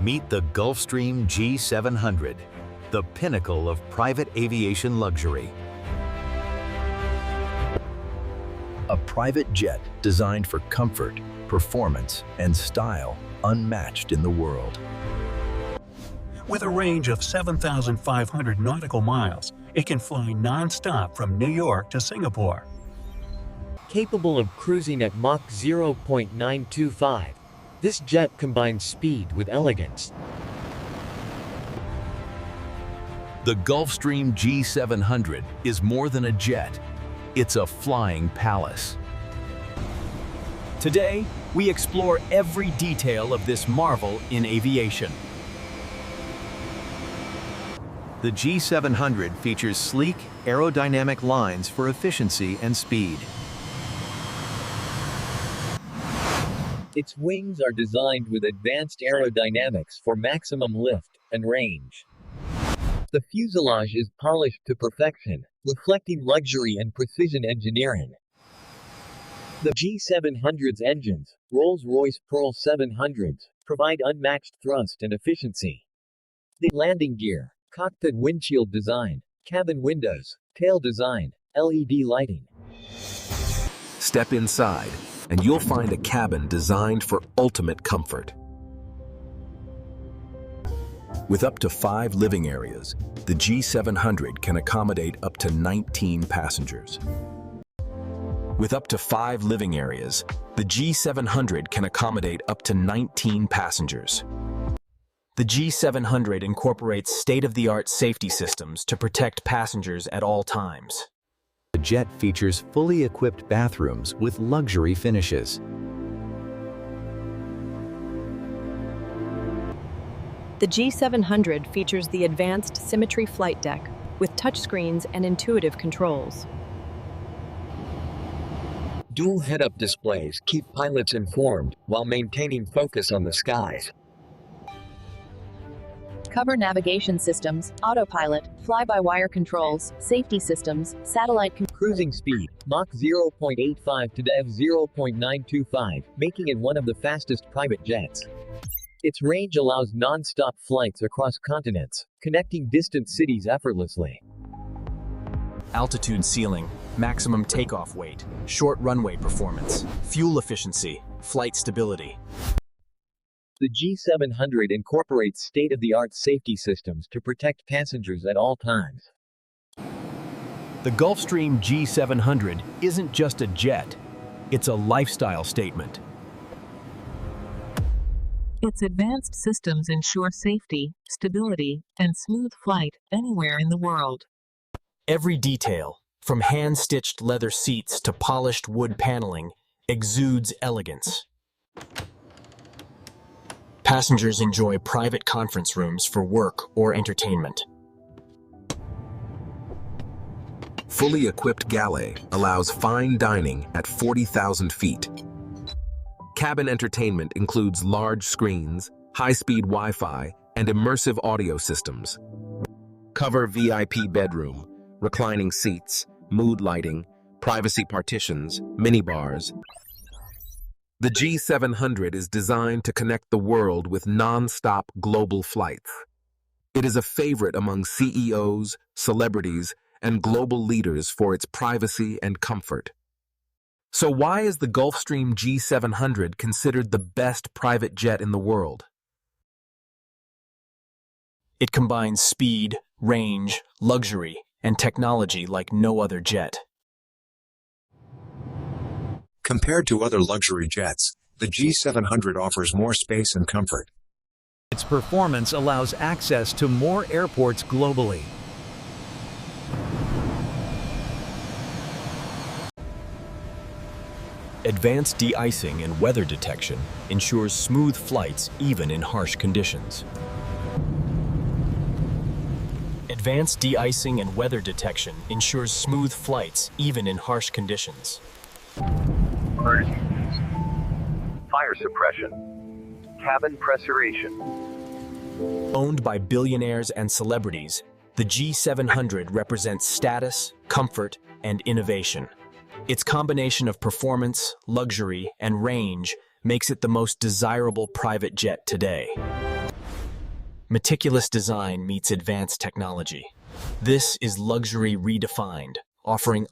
Meet the Gulfstream G700, the pinnacle of private aviation luxury. A private jet designed for comfort, performance, and style unmatched in the world. With a range of 7,500 nautical miles, it can fly non-stop from New York to Singapore. Capable of cruising at Mach 0.925, this jet combines speed with elegance. The Gulfstream G700 is more than a jet. It's a flying palace. Today, we explore every detail of this marvel in aviation. The G700 features sleek, aerodynamic lines for efficiency and speed. Its wings are designed with advanced aerodynamics for maximum lift and range. The fuselage is polished to perfection, reflecting luxury and precision engineering. The G700's engines, Rolls-Royce Pearl 700s, provide unmatched thrust and efficiency. The landing gear, cockpit windshield design, cabin windows, tail design, LED lighting. Step inside, and you'll find a cabin designed for ultimate comfort. With up to 5 living areas, the G700 can accommodate up to 19 passengers. With up to 5 living areas, the G700 can accommodate up to 19 passengers. The G700 incorporates state-of-the-art safety systems to protect passengers at all times. The jet features fully equipped bathrooms with luxury finishes. The G700 features the advanced Symmetry flight deck with touchscreens and intuitive controls. Dual head-up displays keep pilots informed while maintaining focus on the skies. Cover navigation systems, autopilot, fly-by-wire controls, safety systems, satellite Cruising speed, Mach 0.85 to Dev 0.925, making it one of the fastest private jets. Its range allows non-stop flights across continents, connecting distant cities effortlessly. Altitude ceiling, maximum takeoff weight, short runway performance, fuel efficiency, flight stability. The G700 incorporates state-of-the-art safety systems to protect passengers at all times. The Gulfstream G700 isn't just a jet, it's a lifestyle statement. Its advanced systems ensure safety, stability, and smooth flight anywhere in the world. Every detail, from hand-stitched leather seats to polished wood paneling, exudes elegance. Passengers enjoy private conference rooms for work or entertainment. Fully equipped galley allows fine dining at 40,000 feet. Cabin entertainment includes large screens, high-speed Wi-Fi, and immersive audio systems. Cover VIP bedroom, reclining seats, mood lighting, privacy partitions, minibars. The G700 is designed to connect the world with non-stop global flights. It is a favorite among CEOs, celebrities, and global leaders for its privacy and comfort. So why is the Gulfstream G700 considered the best private jet in the world? It combines speed, range, luxury, and technology like no other jet. Compared to other luxury jets, the G700 offers more space and comfort. Its performance allows access to more airports globally. Advanced de-icing and weather detection ensures smooth flights even in harsh conditions. Advanced de-icing and weather detection ensures smooth flights even in harsh conditions. Fire suppression, cabin pressurization. Owned by billionaires and celebrities, the G700 represents status, comfort, and innovation. Its combination of performance, luxury, and range makes it the most desirable private jet today. Meticulous design meets advanced technology. This is luxury redefined, offering